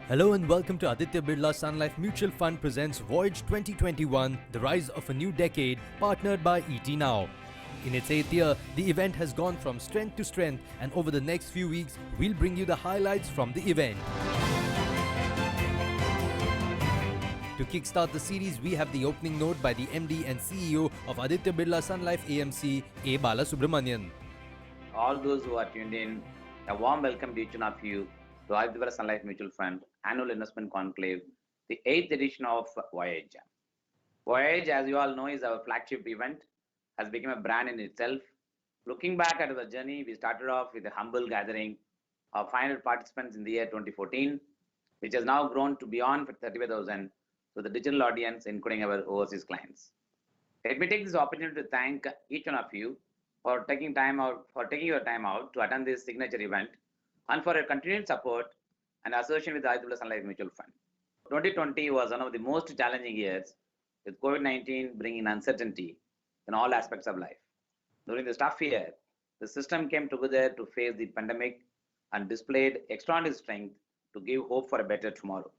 Hello and welcome to Aditya Birla Sun Life Mutual Fund presents Voyage 2021, the rise of a new decade, partnered by ET Now. In its 8th year, the event has gone from strength to strength, and over the next few weeks, we'll bring you the highlights from the event. To kickstart the series, we have the opening note by the MD and CEO of Aditya Birla Sun Life AMC, A. Bala Subramanian. All those who are tuned in, a warm welcome to each one of you to Aditya Birla Sun Life Mutual Fund Annual Investment Conclave, the 8th edition of Voyage. Voyage, as you all know, is our flagship event, has become a brand in itself. Looking back at our journey, we started off with a humble gathering of 500 participants in the year 2014, which has now grown to beyond 35,000 to the digital audience, including our overseas clients. Let me take this opportunity to thank each one of you for taking your time out to attend this signature event and for your continued support and association with the Aditya Birla Sun Life Mutual Fund. 2020 was one of the most challenging years, with COVID-19 bringing uncertainty in all aspects of life. During this tough year, the system came together to face the pandemic and displayed extraordinary strength to give hope for a better tomorrow.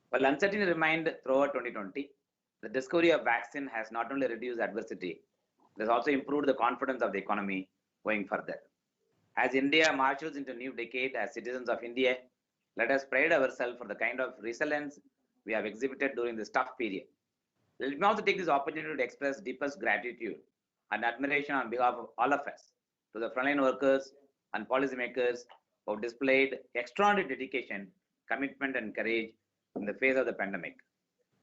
While uncertainty remained throughout 2020, the discovery of vaccine has not only reduced adversity, it has also improved the confidence of the economy going further. As India marches into a new decade as citizens of India, let us pride ourselves for the kind of resilience we have exhibited during this tough period. Let me also take this opportunity to express deepest gratitude and admiration on behalf of all of us to the frontline workers and policymakers who have displayed extraordinary dedication, commitment, and courage in the face of the pandemic.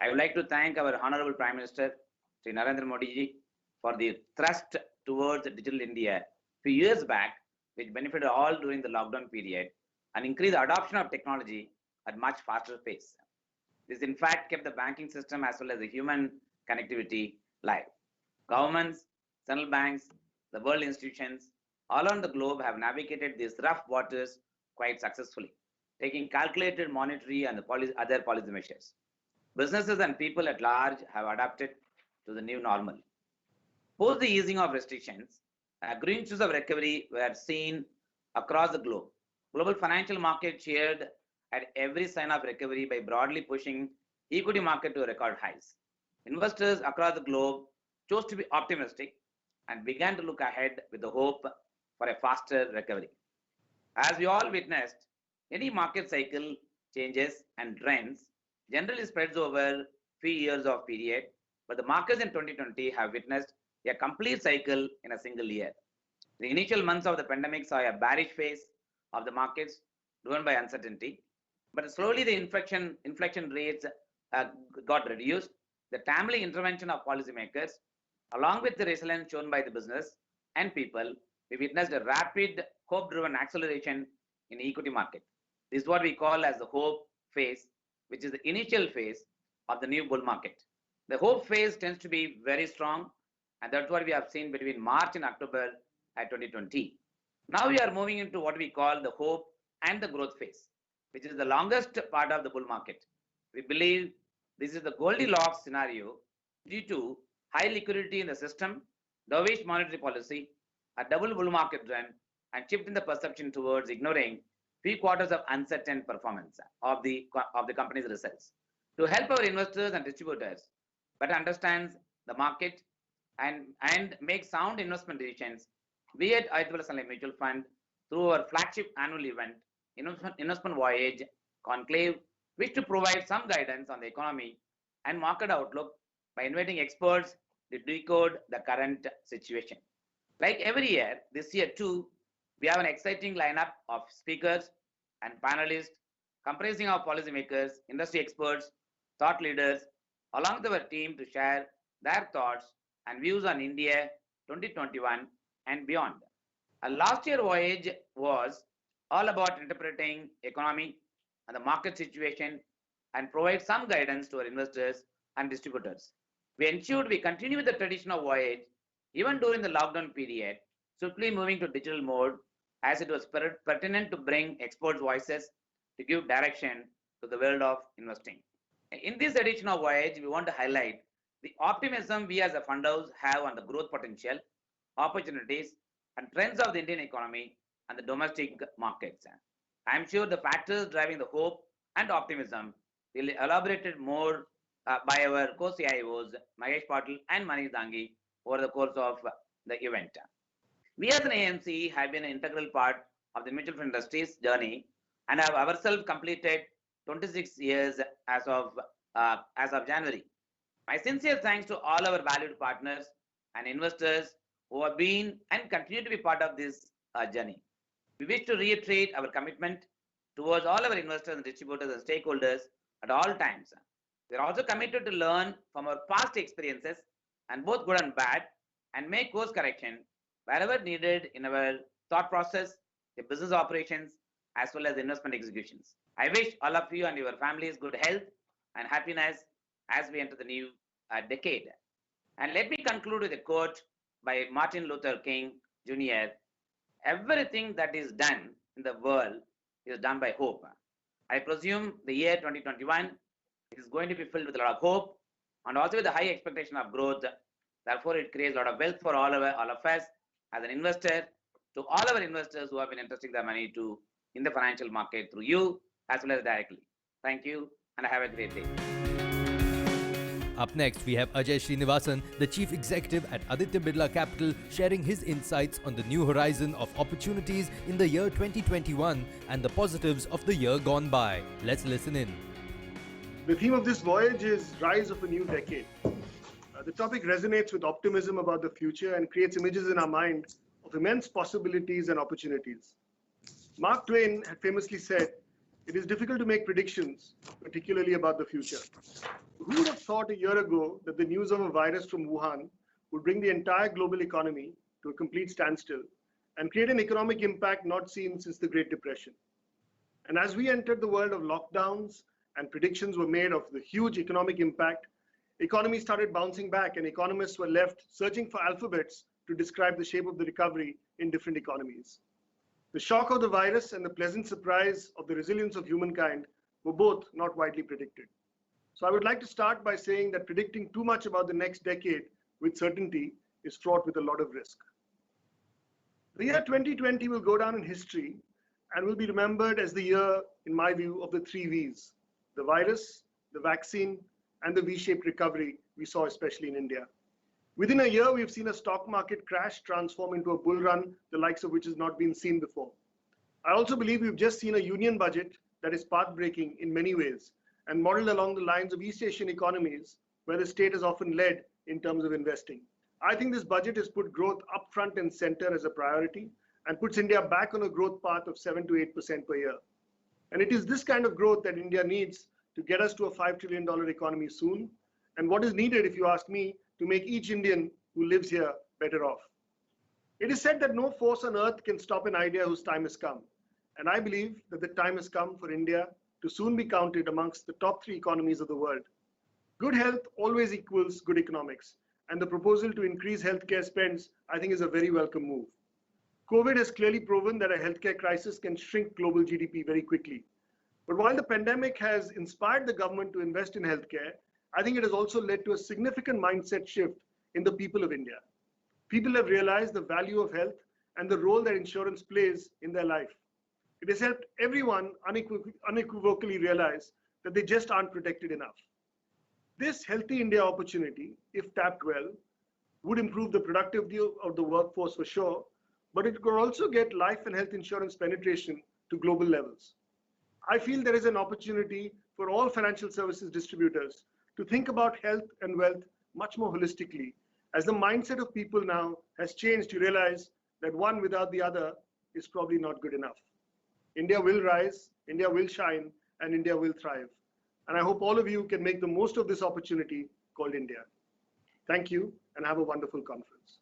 I would like to thank our Honorable Prime Minister, Sri Narendra Modi ji, for the thrust towards digital India a few years back, which benefited all during the lockdown period and increased the adoption of technology at much faster pace. This in fact kept the banking system as well as the human connectivity live. Governments, central banks, the world institutions all around the globe have navigated these rough waters quite successfully, taking calculated monetary and other policy measures. Businesses and people at large have adapted to the new normal. Post the easing of restrictions, green shoots of recovery were seen across the globe. Global financial markets cheered at every sign of recovery by broadly pushing equity market to record highs. Investors across the globe chose to be optimistic and began to look ahead with the hope for a faster recovery. As we all witnessed, any market cycle changes and trends generally spreads over few years of period, but the markets in 2020 have witnessed a complete cycle in a single year. The initial months of the pandemic saw a bearish phase of the markets driven by uncertainty, but slowly the inflection rates got reduced. The timely intervention of policymakers, along with the resilience shown by the business and people, we witnessed a rapid hope-driven acceleration in the equity market. This is what we call as the hope phase, which is the initial phase of the new bull market. The hope phase tends to be very strong, and that's what we have seen between March and October 2020. Now we are moving into what we call the hope and the growth phase, which is the longest part of the bull market. We believe this is the Goldilocks scenario due to high liquidity in the system, dovish monetary policy, a double bull market run, and shift in the perception towards ignoring few quarters of uncertain performance of the company's results. To help our investors and distributors better understand the market and make sound investment decisions, we at Aditya Birla Sun Life Mutual Fund, through our flagship annual event, Investment Voyage Conclave, wish to provide some guidance on the economy and market outlook by inviting experts to decode the current situation. Like every year, this year too, we have an exciting lineup of speakers and panelists comprising of policymakers, industry experts, thought leaders, along with our team to share their thoughts and views on India 2021 and beyond. Last year Voyage was all about interpreting economy and the market situation and provide some guidance to our investors and distributors. We ensured we continue with the tradition of Voyage even during the lockdown period, swiftly moving to digital mode as it was pertinent to bring expert voices to give direction to the world of investing. In this edition of Voyage, we want to highlight the optimism we as a fund house have on the growth potential, opportunities, and trends of the Indian economy and the domestic markets. I am sure the factors driving the hope and optimism will be elaborated more by our co-CIOs, Mahesh Patil and Manish Dangi, over the course of the event. We as an AMC have been an integral part of the mutual fund industry's journey and have ourselves completed 26 years as of January. My sincere thanks to all our valued partners and investors who have been and continue to be part of this journey. We wish to reiterate our commitment towards all our investors and distributors and stakeholders at all times. We are also committed to learn from our past experiences, and both good and bad, and make course correction wherever needed in our thought process, the business operations, as well as investment executions. I wish all of you and your families good health and happiness as we enter the new decade. And let me conclude with a quote by Martin Luther King Jr. Everything that is done in the world is done by hope. I presume the year 2021 is going to be filled with a lot of hope and also with a high expectation of growth. Therefore, it creates a lot of wealth for all of us as an investor, to all our investors who have been entrusting their money to in the financial market through you as well as directly. Thank you and have a great day. Up next, we have Ajay Srinivasan, the Chief Executive at Aditya Birla Capital, sharing his insights on the new horizon of opportunities in the year 2021 and the positives of the year gone by. Let's listen in. The theme of this voyage is Rise of a New Decade. The topic resonates with optimism about the future and creates images in our mind of immense possibilities and opportunities. Mark Twain had famously said, "It is difficult to make predictions, particularly about the future." Who would have thought a year ago that the news of a virus from Wuhan would bring the entire global economy to a complete standstill and create an economic impact not seen since the Great Depression? And as we entered the world of lockdowns and predictions were made of the huge economic impact, economies started bouncing back and economists were left searching for alphabets to describe the shape of the recovery in different economies. The shock of the virus and the pleasant surprise of the resilience of humankind were both not widely predicted. So I would like to start by saying that predicting too much about the next decade with certainty is fraught with a lot of risk. The year 2020 will go down in history and will be remembered as the year, in my view, of the three V's: the virus, the vaccine, and the V-shaped recovery we saw especially in India. Within a year, we've seen a stock market crash transform into a bull run, the likes of which has not been seen before. I also believe we've just seen a union budget that is path-breaking in many ways and modeled along the lines of East Asian economies, where the state has often led in terms of investing. I think this budget has put growth up front and center as a priority and puts India back on a growth path of 7 to 8% per year. And it is this kind of growth that India needs to get us to a $5 trillion economy soon, and what is needed, if you ask me, to make each Indian who lives here better off. It is said that no force on earth can stop an idea whose time has come, and I believe that the time has come for India to soon be counted amongst the top 3 economies of the world. Good health always equals good economics, and the proposal to increase healthcare spends, I think, is a very welcome move. COVID has clearly proven that a healthcare crisis can shrink global GDP very quickly. But while the pandemic has inspired the government to invest in healthcare, I think it has also led to a significant mindset shift in the people of India. People have realized the value of health and the role that insurance plays in their life. It has helped everyone unequivocally realize that they just aren't protected enough. This Healthy India opportunity, if tapped well, would improve the productivity of the workforce for sure, but it could also get life and health insurance penetration to global levels. I feel there is an opportunity for all financial services distributors to think about health and wealth much more holistically, as the mindset of people now has changed to realize that one without the other is probably not good enough. India will rise, India will shine, and India will thrive. And I hope all of you can make the most of this opportunity called India. Thank you, and have a wonderful conference.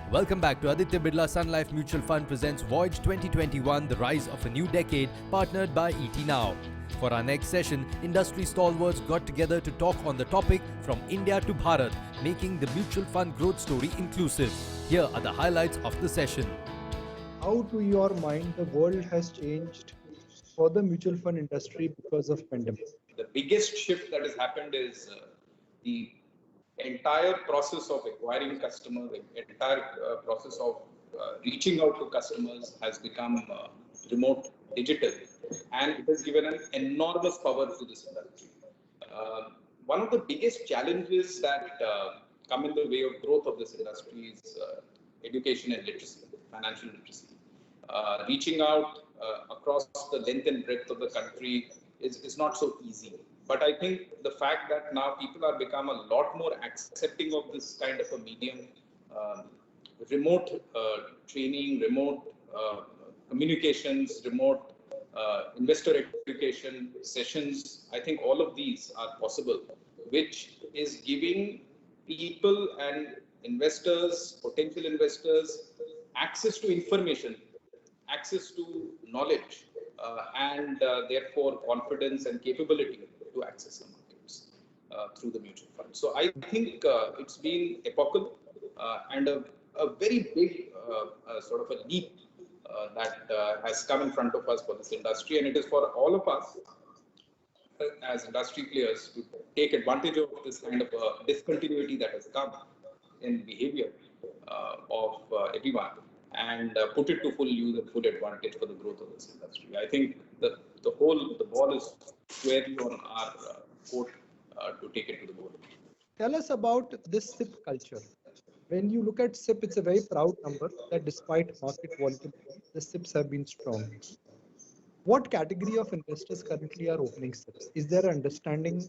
Welcome back to Aditya Birla Sun Life Mutual Fund presents Voyage 2021, the rise of a new decade, partnered by ET Now. For our next session, industry stalwarts got together to talk on the topic From India to Bharat, making the mutual fund growth story inclusive. Here are the highlights of the session. How to your mind the world has changed for the mutual fund industry because of pandemic? The biggest shift that has happened is the entire process of acquiring customers, the entire process of reaching out to customers has become remote digital, and it has given an enormous power to this industry. One of the biggest challenges that come in the way of growth of this industry is education and literacy, financial literacy. Reaching out across the length and breadth of the country is not so easy. But I think the fact that now people are become a lot more accepting of this kind of a medium, remote training, remote communications, remote investor education sessions, I think all of these are possible, which is giving people and investors, potential investors, access to information, access to knowledge, and therefore confidence and capability to access the markets through the mutual fund. So I think it's been epochal and a very big sort of a leap that has come in front of us for this industry, and it is for all of us as industry players to take advantage of this kind of discontinuity that has come in behavior of everyone, and put it to full use and full advantage for the growth of this industry. I think the ball is squarely on our court to take it to the board. Tell us about this SIP culture. When you look at SIP, it's a very proud number that despite market volatility, the SIPs have been strong. What category of investors currently are opening SIPs? Is there an understanding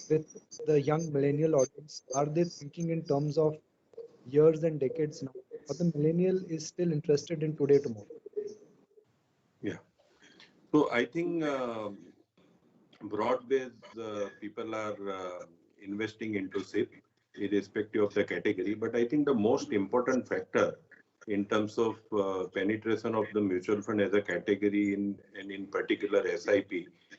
with the young millennial audience? Are they thinking in terms of years and decades now? Or the millennial is still interested in today, tomorrow? Yeah. So I think broad-based people are investing into SIP, irrespective of the category. But I think the most important factor in terms of penetration of the mutual fund as a category in particular SIP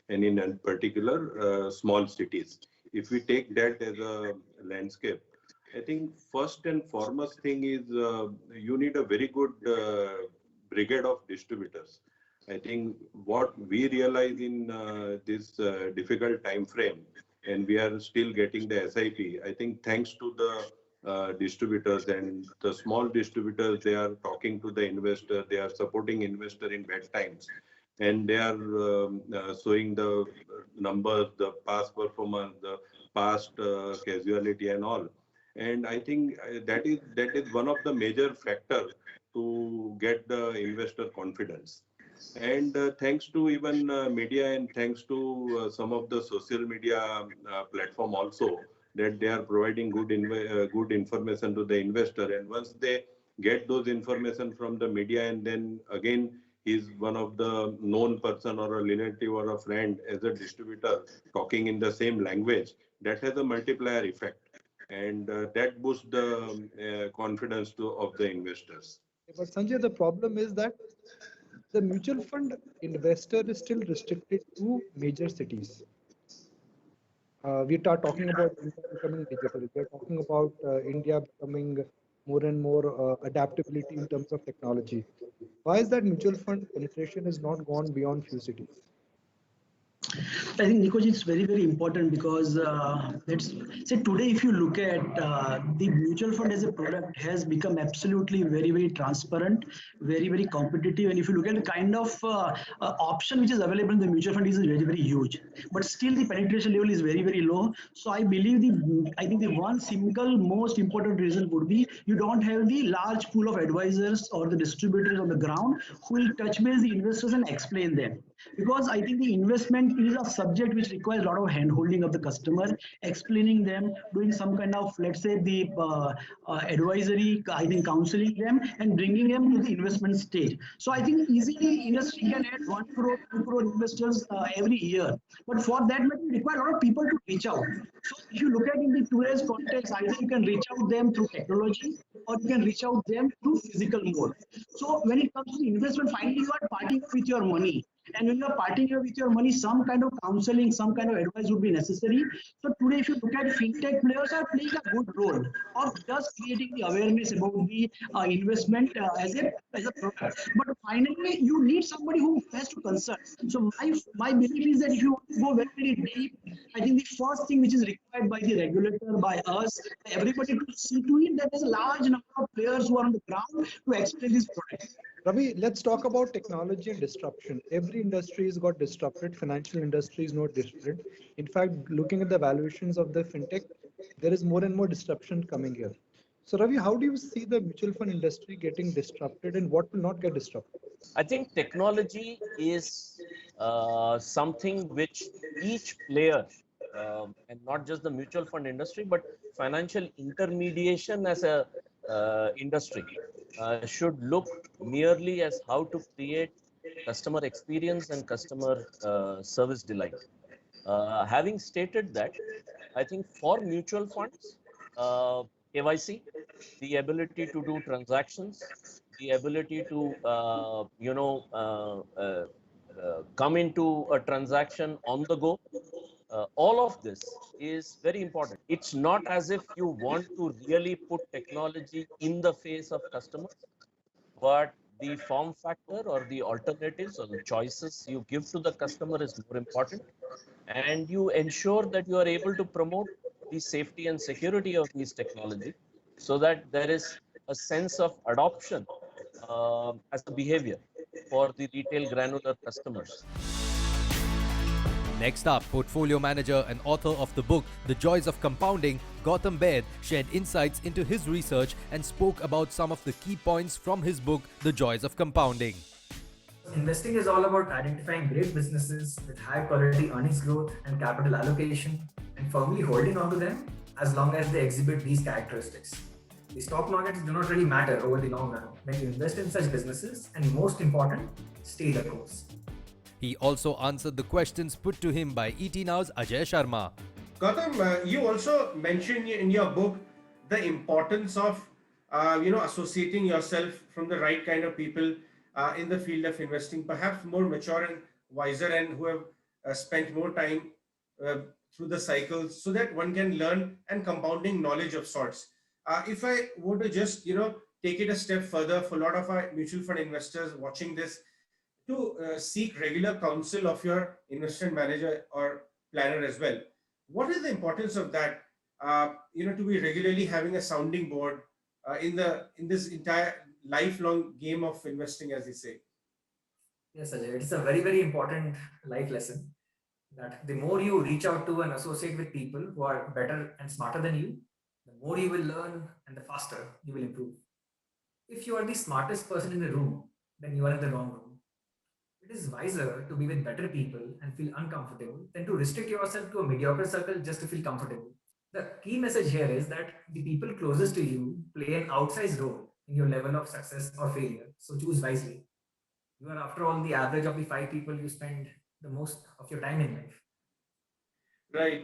and in particular small cities. If we take that as a landscape, I think first and foremost thing is you need a very good brigade of distributors. I think what we realize in this difficult time frame, and we are still getting the SIP, I think thanks to the distributors and the small distributors, they are talking to the investor, they are supporting investor in bad times, and they are showing the numbers, the past performance, the past casualty and all. And I think that is one of the major factors to get the investor confidence. And thanks to even media and thanks to some of the social media platform also, that they are providing good information to the investor. And once they get those information from the media, and then again he's one of the known person or a relative or a friend as a distributor talking in the same language, that has a multiplier effect. And that boosts the confidence of the investors. But Sanjay, the problem is that the mutual fund investor is still restricted to major cities. We are talking about India becoming digital. We are talking about India becoming more and more adaptability in terms of technology. Why is that mutual fund penetration has not gone beyond few cities? I think Nikoji, it's very, very important because let's say today, if you look at the mutual fund as a product has become absolutely very, very transparent, very, very competitive. And if you look at the kind of option which is available in the mutual fund is very, very huge. But still the penetration level is very, very low. So I believe I think the one single most important reason would be you don't have the large pool of advisors or the distributors on the ground who will touch base the investors and explain them. Because I think the investment is a subject which requires a lot of hand-holding of the customer, explaining them, doing some kind of, let's say, the advisory, I think counseling them and bringing them to the investment stage. So I think easily industry can add 1 crore, 2 crore investors every year. But for that, it requires a lot of people to reach out. So if you look at in the today's context, either you can reach out them through technology or you can reach out them through physical mode. So when it comes to investment, finally you are parting with your money. And when you're parting with your money, some kind of counseling, some kind of advice would be necessary. So today, if you look at fintech players are playing a good role of just creating the awareness about the investment as a product. But finally, you need somebody who has to consult. So my belief is that if you go very very deep, I think the first thing which is required by the regulator, by us, by everybody to see to it that there's a large number of players who are on the ground to explain this product. Ravi, let's talk about technology and disruption. Every industry has got disrupted. Financial industry is no different. In fact, looking at the valuations of the fintech, there is more and more disruption coming here. So, Ravi, how do you see the mutual fund industry getting disrupted and what will not get disrupted? I think technology is something which each player, and not just the mutual fund industry, but financial intermediation as a industry, should look merely as how to create customer experience and customer service delight. Having stated that, I think for mutual funds, KYC, the ability to do transactions, the ability to come into a transaction on the go, all of this is very important. It's not as if you want to really put technology in the face of customers, but the form factor or the alternatives or the choices you give to the customer is more important, and you ensure that you are able to promote the safety and security of these technology so that there is a sense of adoption as a behavior for the retail granular customers. Next up, portfolio manager and author of the book The Joys of Compounding, Gautam Baid, shared insights into his research and spoke about some of the key points from his book The Joys of Compounding. Investing is all about identifying great businesses with high quality earnings growth and capital allocation and firmly holding on to them as long as they exhibit these characteristics. The stock markets do not really matter over the long run when you invest in such businesses, and most important, stay the course. He also answered the questions put to him by ET Now's Ajay Sharma. Gautam, you also mentioned in your book the importance of associating yourself from the right kind of people in the field of investing, perhaps more mature and wiser, and who have spent more time through the cycles, so that one can learn and compounding knowledge of sorts. If I were to just take it a step further, for a lot of our mutual fund investors watching this, to seek regular counsel of your investment manager or planner as well. What is the importance of that? To be regularly having a sounding board in this entire lifelong game of investing, as they say. Yes, Ajay, it's a very, very important life lesson that the more you reach out to and associate with people who are better and smarter than you, the more you will learn and the faster you will improve. If you are the smartest person in the room, then you are in the wrong room. It is wiser to be with better people and feel uncomfortable than to restrict yourself to a mediocre circle just to feel comfortable. The key message here is that the people closest to you play an outsized role in your level of success or failure, so choose wisely. You are, after all, the average of the five people you spend the most of your time in life. Right,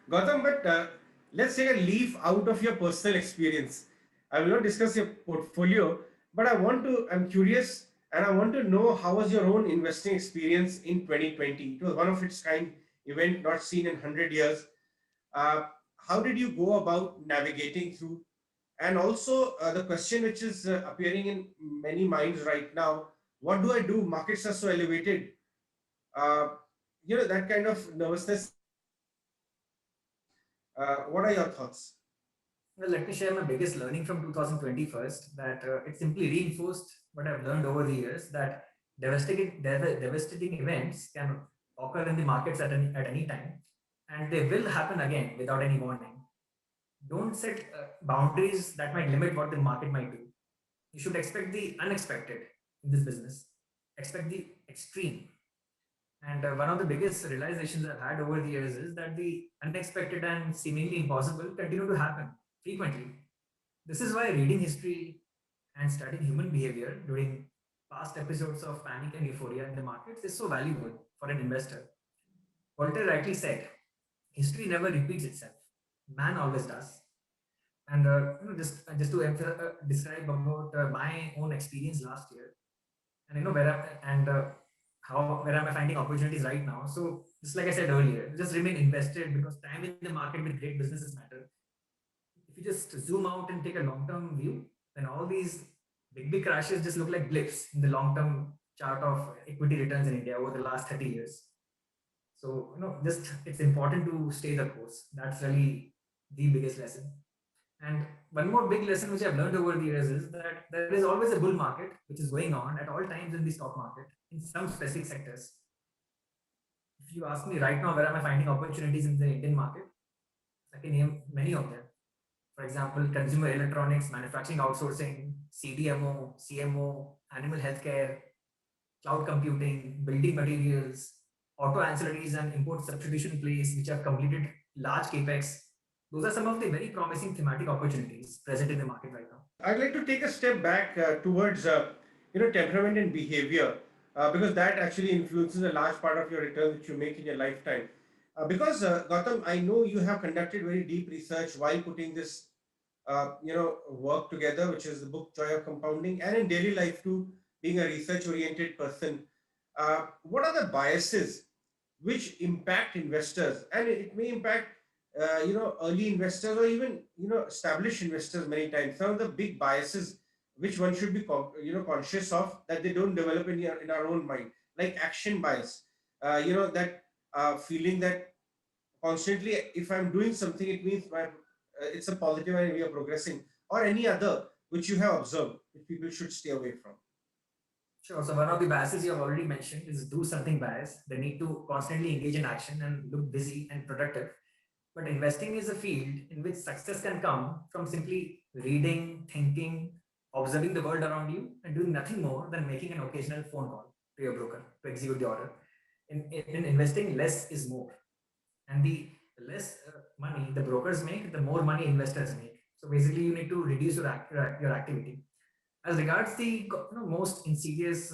Gautam, but let's take a leaf out of your personal experience. I will not discuss your portfolio, but I'm curious and I want to know, how was your own investing experience in 2020? It was one of its kind event not seen in 100 years. Uh, how did you go about navigating through? And also the question which is appearing in many minds right now, what do I do? Markets are so elevated. Uh, that kind of nervousness. What are your thoughts? Well, let me share my biggest learning from 2020 first, that it simply reinforced what I've learned over the years, that devastating events can occur in the markets at any time, and they will happen again without any warning. Don't set boundaries that might limit what the market might do. You should expect the unexpected in this business, expect the extreme. And one of the biggest realizations I've had over the years is that the unexpected and seemingly impossible continue to happen frequently. This is why reading history and studying human behavior during past episodes of panic and euphoria in the markets is so valuable for an investor. Voltaire rightly said, history never repeats itself. Man always does. And just to describe about my own experience last year, and where and where am I finding opportunities right now? So just like I said earlier, just remain invested because time in the market with great businesses matter. If you just zoom out and take a long-term view, then all these big crashes just look like blips in the long-term chart of equity returns in India over the last 30 years. So, just it's important to stay the course. That's really the biggest lesson. And one more big lesson which I've learned over the years is that there is always a bull market which is going on at all times in the stock market in some specific sectors. If you ask me right now, where am I finding opportunities in the Indian market? I can name many of them. For example, consumer electronics, manufacturing outsourcing, CDMO, CMO, animal healthcare, cloud computing, building materials, auto ancillaries and import substitution plays, which have completed large capex. Those are some of the very promising thematic opportunities present in the market right now. I'd like to take a step back towards temperament and behavior because that actually influences a large part of your return which you make in your lifetime. Because Gautam, I know you have conducted very deep research while putting this work together, which is the book Joy of Compounding, and in daily life too, being a research-oriented person. What are the biases which impact investors, and it may impact early investors or even established investors many times? Some of the big biases which one should be conscious of that they don't develop in our own mind, like action bias. That feeling that constantly if I'm doing something, it means it's a positive and we are progressing, or any other which you have observed which people should stay away from. Sure. So one of the biases you have already mentioned is do something bias. They need to constantly engage in action and look busy and productive. But investing is a field in which success can come from simply reading, thinking, observing the world around you, and doing nothing more than making an occasional phone call to your broker to execute the order. In investing, less is more. And the less money the brokers make, the more money investors make. So basically, you need to reduce your activity. As regards the most insidious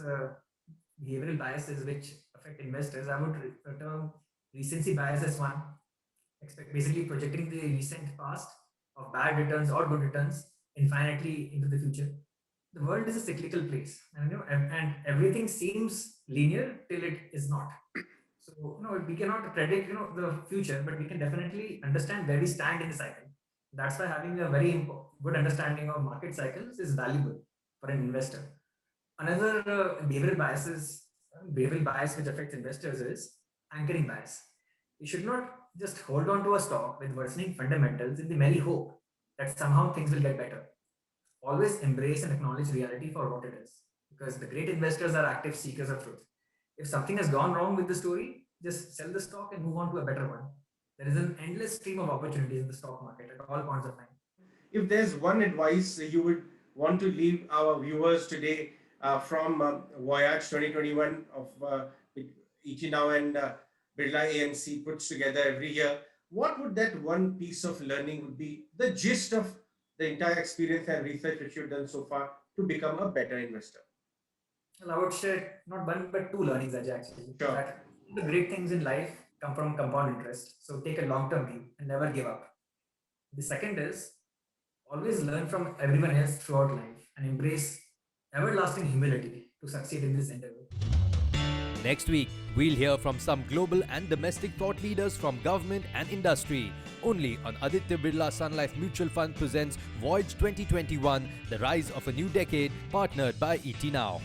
behavioral biases which affect investors, I would term recency bias as one. Basically projecting the recent past of bad returns or good returns infinitely into the future. The world is a cyclical place, and everything seems linear till it is not. So we cannot predict the future, but we can definitely understand where we stand in the cycle. That's why having a very good understanding of market cycles is valuable for an investor. Another behavioral bias which affects investors is anchoring bias. You should not just hold on to a stock with worsening fundamentals in the merry hope that somehow things will get better. Always embrace and acknowledge reality for what it is, because the great investors are active seekers of truth. If something has gone wrong with the story, just sell the stock and move on to a better one. There is an endless stream of opportunities in the stock market at all points of time. If there's one advice you would want to leave our viewers today from Voyage 2021 of ET Now and Birla AMC puts together every year, what would that one piece of learning would be, the gist of the entire experience and research which you've done so far to become a better investor? Well, I would share not one but two learnings, Ajay, actually. Sure. That the great things in life come from compound interest. So take a long-term view and never give up. The second is always learn from everyone else throughout life and embrace everlasting humility to succeed in this endeavor. Next week, we'll hear from some global and domestic thought leaders from government and industry. Only on Aditya Birla Sun Life Mutual Fund presents Voyage 2021, The Rise of a New Decade, partnered by ET Now.